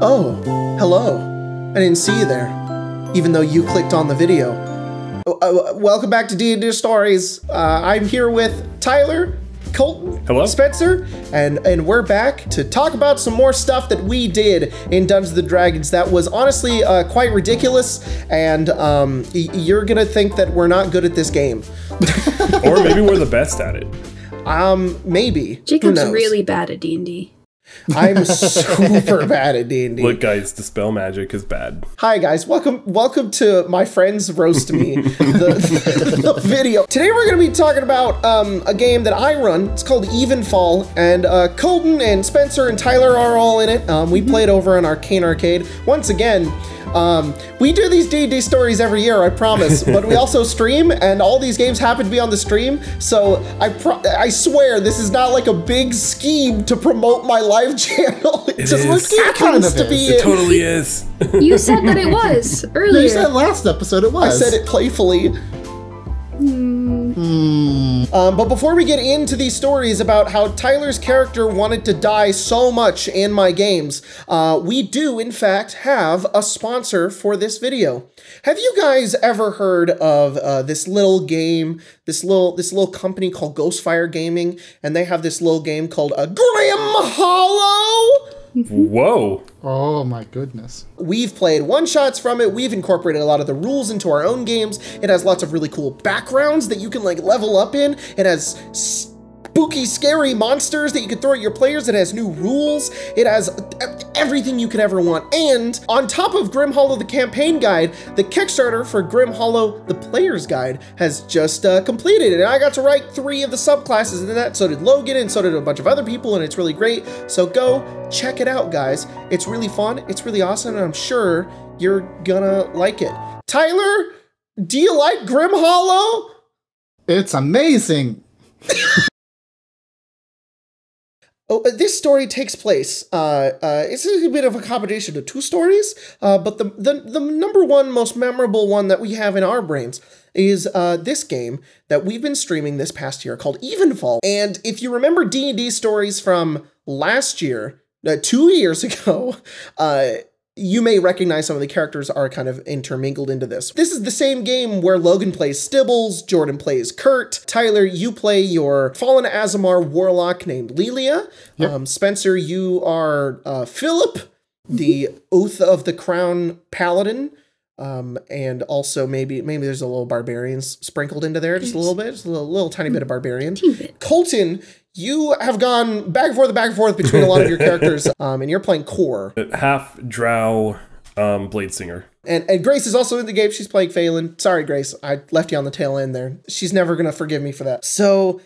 Oh, hello. I didn't see you there, even though you clicked on the video. Welcome back to D&D Stories. I'm here with Tyler, Colton, hello, Spencer, and we're back to talk about some more stuff that we did in Dungeons & Dragons that was honestly quite ridiculous, and you're gonna think that we're not good at this game. Or maybe we're the best at it. Maybe. Jacob's really bad at D&D. I'm super bad at D&D. Look, guys, dispel magic is bad. Hi, guys. Welcome to my friends roast me, the video. Today we're going to be talking about a game that I run. It's called Evenfall, and Colton and Spencer and Tyler are all in it. We played over on Arcane Arcade. Once again, we do these D&D stories every year, I promise, but we also stream, and all these games happen to be on the stream, so I swear this is not like a big scheme to promote my live channel. It just happens to be it. Totally is. You said that it was earlier. You said last episode it was. I said it playfully. But before we get into these stories about how Tyler's character wanted to die so much in my games, we do in fact have a sponsor for this video. Have you guys ever heard of this little game, this little company called Ghostfire Gaming, and they have this little game called Grim Hollow? Whoa. Oh my goodness. We've played one-shots from it. We've incorporated a lot of the rules into our own games. It has lots of really cool backgrounds that you can like level up in. It has spooky, scary monsters that you can throw at your players. It has new rules. It has everything you could ever want. And on top of Grim Hollow, the campaign guide, the Kickstarter for Grim Hollow, the player's guide, has just completed. And I got to write 3 of the subclasses in that. So did Logan, and so did a bunch of other people, and it's really great. So go check it out, guys. It's really fun. It's really awesome, and I'm sure you're gonna like it. Tyler, do you like Grim Hollow? It's amazing. Oh, this story takes place, it's a bit of a combination of 2 stories, but the number one most memorable one that we have in our brains is this game that we've been streaming this past year called Evenfall. And if you remember D&D stories from last year, 2 years ago, you may recognize some of the characters are kind of intermingled into this. This is the same game where Logan plays Stibbles, Jordan plays Kurt, Tyler, you play your Fallen Azamar Warlock named Lilia, yep. Spencer, you are Philip, the Oath of the Crown Paladin, and also maybe there's a little barbarians sprinkled into there, just a little bit, just a little tiny bit of barbarian. Colton, you have gone back and forth between a lot of your characters, and you're playing Core. Half drow blade singer. And Grace is also in the game. She's playing Phelan. Sorry, Grace. I left you on the tail end there. She's never going to forgive me for that. So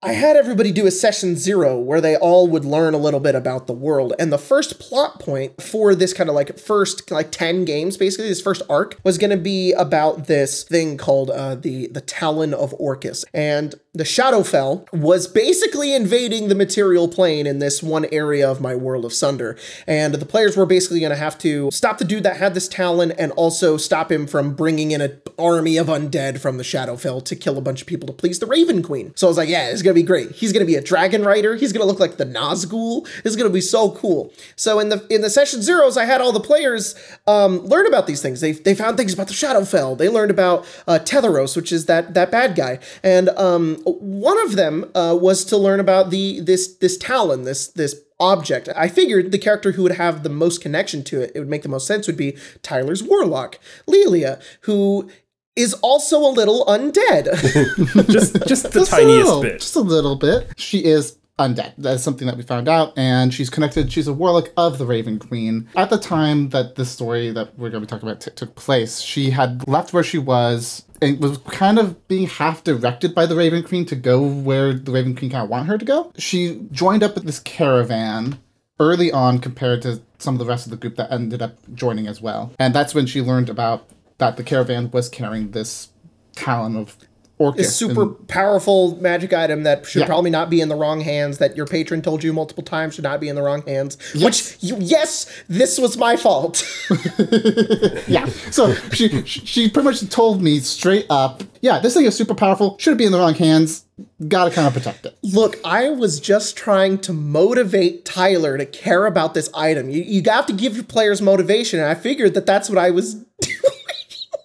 I had everybody do a session 0 where they all would learn a little bit about the world. And the first plot point for this kind of like first 10 games, basically, this first arc was going to be about this thing called the Talon of Orcus. And the Shadowfell was basically invading the material plane in this one area of my world of Sunder. And the players were basically going to have to stop the dude that had this Talon and also stop him from bringing in an army of undead from the Shadowfell to kill a bunch of people to please the Raven Queen. So I was like, yeah, it's going to be great. He's going to be a dragon rider. He's going to look like the Nazgul. It's going to be so cool. So in the session 0s, I had all the players learn about these things. They found things about the Shadowfell. They learned about Tetheros, which is that bad guy. And one of them was to learn about this Talon, this object. I figured the character who would have the most connection to it, it would make the most sense, would be Tyler's Warlock, Lilia, who is also a little undead. just the tiniest bit. Just a little bit. She is undead. That's something that we found out, and she's connected. She's a warlock of the Raven Queen. At the time that this story that we're going to be talking about took place, she had left where she was and was kind of being half directed by the Raven Queen to go where the Raven Queen kind of want her to go. She joined up with this caravan early on compared to some of the rest of the group that ended up joining as well. And that's when she learned about that the caravan was carrying this Talon of This super powerful magic item that should probably not be in the wrong hands, that your patron told you multiple times should not be in the wrong hands. Yes. This was my fault. Yeah. So she pretty much told me straight up, yeah, this thing is super powerful, shouldn't be in the wrong hands, gotta kind of protect it. Look, I was just trying to motivate Tyler to care about this item. You have to give your players motivation, and I figured that that's what I was doing.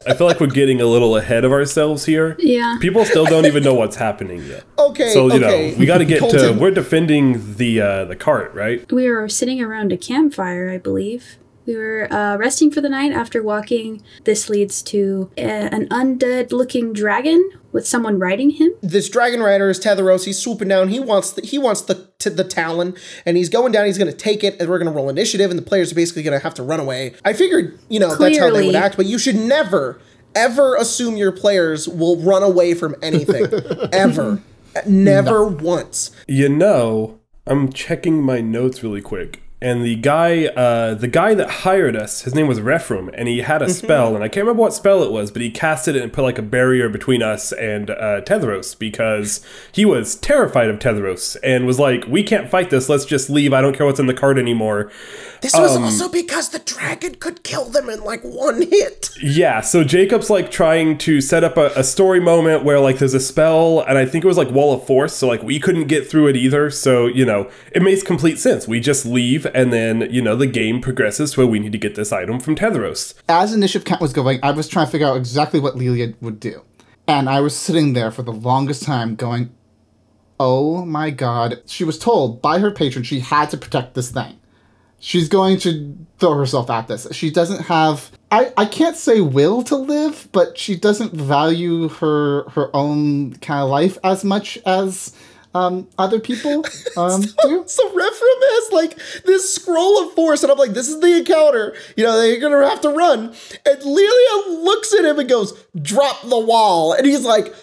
I feel like we're getting a little ahead of ourselves here. Yeah. People still don't even know what's happening yet. Okay, So, you know, we got to get Colton. we're defending the cart, right? We were sitting around a campfire, I believe. We were resting for the night after walking. This leads to an undead-looking dragon with someone riding him. This dragon rider is Tetheros. He's swooping down. He wants the talon, and he's going down. He's going to take it, and we're going to roll initiative, and the players are basically going to have to run away. I figured, you know, that's how they would act, but you should never, ever assume your players will run away from anything. Ever. Never once. You know, I'm checking my notes really quick. And the guy that hired us, his name was Refrum, and he had a spell, and I can't remember what spell it was, but he casted it and put like a barrier between us and Tetheros, because he was terrified of Tetheros and was like, we can't fight this, let's just leave, I don't care what's in the cart anymore. This was also because the dragon could kill them in like one hit. Yeah, so Jacob's like trying to set up a story moment where like there's a spell, and I think it was like Wall of Force, so like we couldn't get through it either, so, you know, it makes complete sense. We just leave, and then, you know, the game progresses to where we need to get this item from Tetheros. As initiative count was going, I was trying to figure out exactly what Lilia would do. And I was sitting there for the longest time going, oh my god. She was told by her patron she had to protect this thing. She's going to throw herself at this. She doesn't have, I can't say will to live, but she doesn't value her own kind of life as much as other people do. So Refram has like this scroll of force, and I'm like, this is the encounter. You know, they're gonna have to run. And Lilia looks at him and goes, drop the wall. And he's like,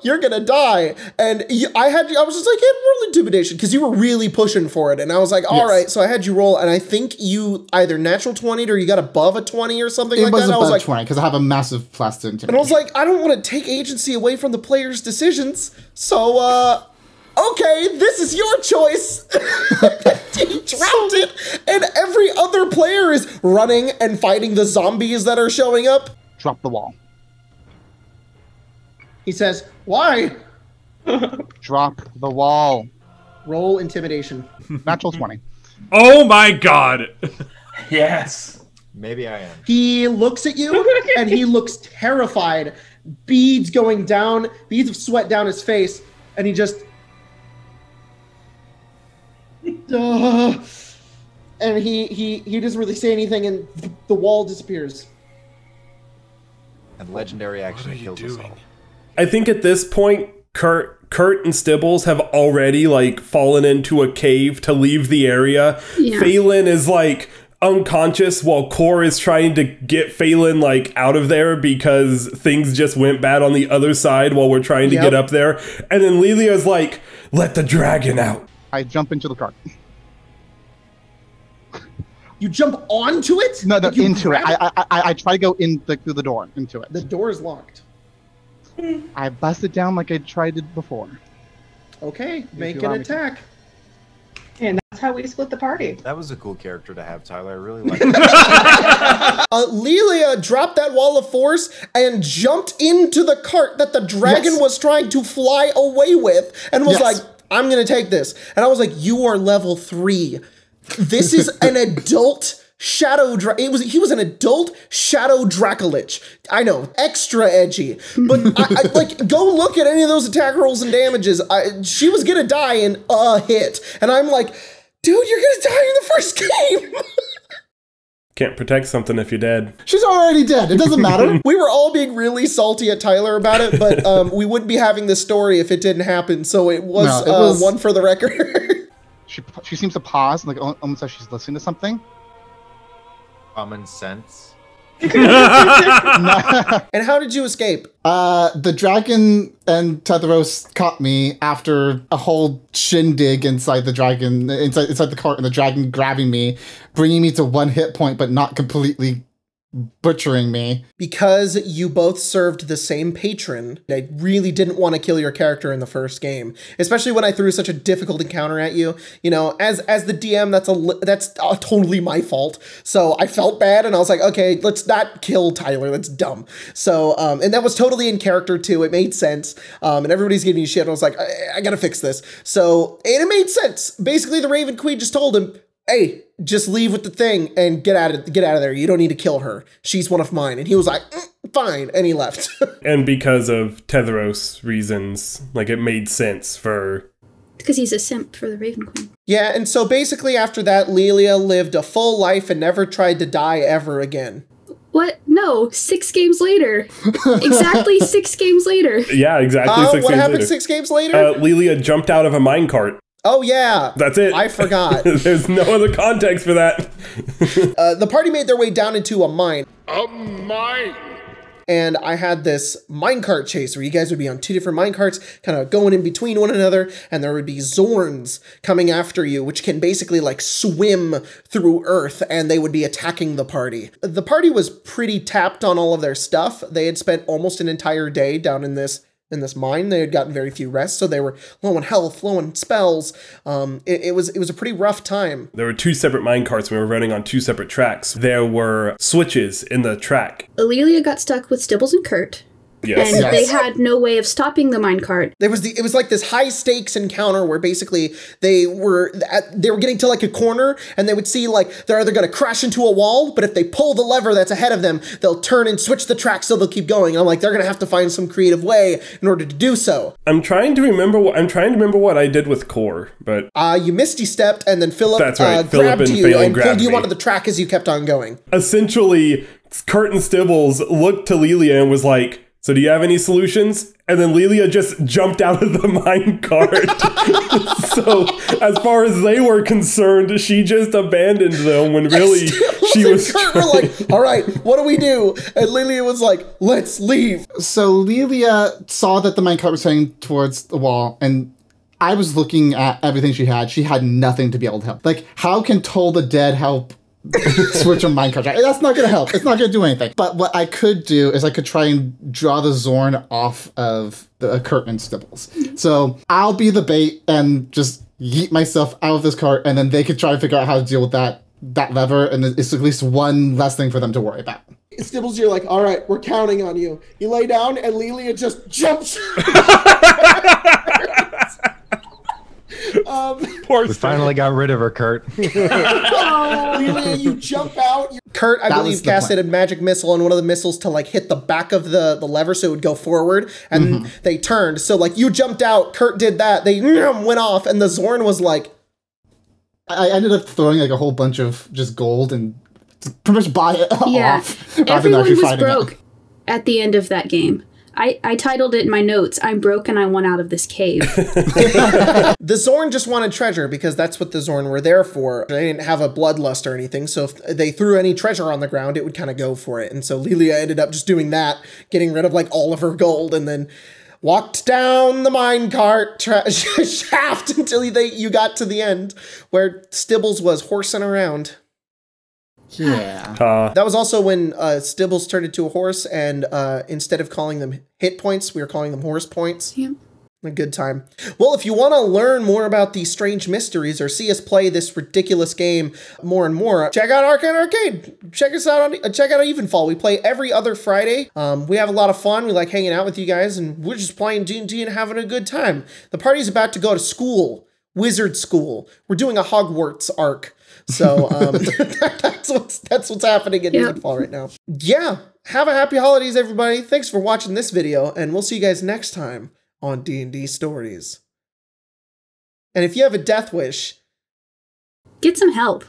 you're gonna die. And I was just like, hey, roll intimidation, because you were really pushing for it. And I was like, all right, so I had you roll, and I think you either natural 20'd or you got above a 20 or something like that. It was above like 20, because I have a massive plus to intimidation. And I was like, I don't want to take agency away from the player's decisions. So, okay, this is your choice. He dropped it, and every other player is running and fighting the zombies that are showing up. Drop the wall. He says, why? Drop the wall. Roll intimidation. Natural 20. Oh my god! Yes. Maybe I am. He looks at you, and he looks terrified. Beads going down, beads of sweat down his face, and he just... and he doesn't really say anything, and the wall disappears. And legendary action kills us all. I think at this point, Kurt and Stibbles have already like fallen into a cave to leave the area. Yeah. Phelan is like unconscious while Core is trying to get Phelan like out of there because things just went bad on the other side while we're trying to get up there. And then Lilia's like, let the dragon out. I jump into the cart. You jump onto it? No, Like you into it. grab I try to go in through the door, into it. The door is locked. I bust it down like I tried it before. Okay, make you an allow me attack. And that's how we split the party. That was a cool character to have, Tyler. I really like it. Lilia dropped that wall of force and jumped into the cart that the dragon was trying to fly away with, and was like, I'm gonna take this. And I was like, you are level 3. This is an adult shadow he was an adult shadow Dracolich. I know, extra edgy, but I like, go look at any of those attack rolls and damages. She was gonna die in a hit, and I'm like, dude, you're gonna die in the first game. Can't protect something if you're dead. She's already dead. It doesn't matter. We were all being really salty at Tyler about it, but we wouldn't be having this story if it didn't happen. So it was one for the record. She seems to pause, like almost like she's listening to something. Common sense. And how did you escape? The dragon and Tetheros caught me after a whole shindig inside the dragon, inside the cart, and the dragon grabbing me, bringing me to 1 hit point, but not completely butchering me. Because you both served the same patron, I really didn't want to kill your character in the first game, especially when I threw such a difficult encounter at you. You know, as the DM, that's totally my fault. So I felt bad, and I was like, okay, let's not kill Tyler. That's dumb. So, and that was totally in character too. It made sense. And everybody's giving you shit. I was like, I gotta fix this. So, and it made sense. Basically, the Raven Queen just told him, hey, just leave with the thing and get out of there. You don't need to kill her. She's one of mine. And he was like, fine. And he left. And because of Tetheros reasons, like, it made sense for... Because he's a simp for the Raven Queen. Yeah, and so basically after that, Lilia lived a full life and never tried to die ever again. What? No, 6 games later. Exactly 6 games later. Yeah, exactly 6 games later. What happened 6 games later? Lilia jumped out of a minecart. Oh, yeah. That's it. I forgot. There's no other context for that. The party made their way down into a mine. A mine! And I had this minecart chase where you guys would be on 2 different minecarts, kind of going in between one another, and there would be Zorns coming after you, which can basically like swim through Earth, and they would be attacking the party. The party was pretty tapped on all of their stuff. They had spent almost an entire day down in this mine. They had gotten very few rests, so they were low on health, low on spells. It was a pretty rough time. There were 2 separate minecarts. We were running on 2 separate tracks. There were switches in the track. Alelia got stuck with Stibbles and Kurt. Yes. And they had no way of stopping the minecart. It was like this high stakes encounter where basically they were getting to like a corner, and they would see like they're either going to crash into a wall, but if they pull the lever that's ahead of them, they'll turn and switch the track so they'll keep going. And I'm like, they're going to have to find some creative way in order to do so. I'm trying to remember what I did with Core, but you misty stepped, and then Philip that's right. grabbed Philip and you Phelan and grabbed pulled you me. onto the track as you kept on going. Essentially, Kurt and Stibbles looked to Lilia and was like, so do you have any solutions? And then Lilia just jumped out of the minecart. So as far as they were concerned, she just abandoned them when really she was... Kurt were like, all right, what do we do? And Lilia was like, let's leave. So Lilia saw that the minecart was heading towards the wall, and I was looking at everything she had. She had nothing to be able to help. Like, how can Toll the Dead help switch a minecart? That's not gonna help. It's not gonna do anything. But what I could do is I could try and draw the Zorn off of the Kurt and Stibbles. So I'll be the bait and just yeet myself out of this cart, and then they could try and figure out how to deal with that lever, and it's at least one less thing for them to worry about. Stibbles, you're like, all right, we're counting on you. You lay down, and Lilia just jumps. We finally got rid of her, Kurt. Lilia, you jump out. Kurt, I believe, casted a magic missile on one of the missiles to like hit the back of the lever so it would go forward, and they turned. So like you jumped out, Kurt did that, they went off, and the Zorn was like... I ended up throwing like a whole bunch of just gold and pretty much buy it off. Everyone was broke at the end of that game. I titled it in my notes, I'm broke and I want out of this cave. The Zorn just wanted treasure because that's what the Zorn were there for. They didn't have a bloodlust or anything, so if they threw any treasure on the ground, it would kind of go for it. And so Lilia ended up just doing that, getting rid of like all of her gold, and then walked down the minecart shaft until you got to the end where Stibbles was horsing around. Yeah. That was also when Stibbles turned into a horse, and instead of calling them hit points, we were calling them horse points. Yeah. A good time. Well, if you want to learn more about these strange mysteries or see us play this ridiculous game more and more, check out Arcane Arcade. Check us out check out Evenfall. We play every other Friday. We have a lot of fun. We like hanging out with you guys, and we're just playing D&D and having a good time. The party's about to go to school, wizard school. We're doing a Hogwarts arc. So that's what's happening in Evenfall right now. Yeah, have a happy holidays, everybody. Thanks for watching this video, and we'll see you guys next time on D&D Stories. And if you have a death wish, Get some help.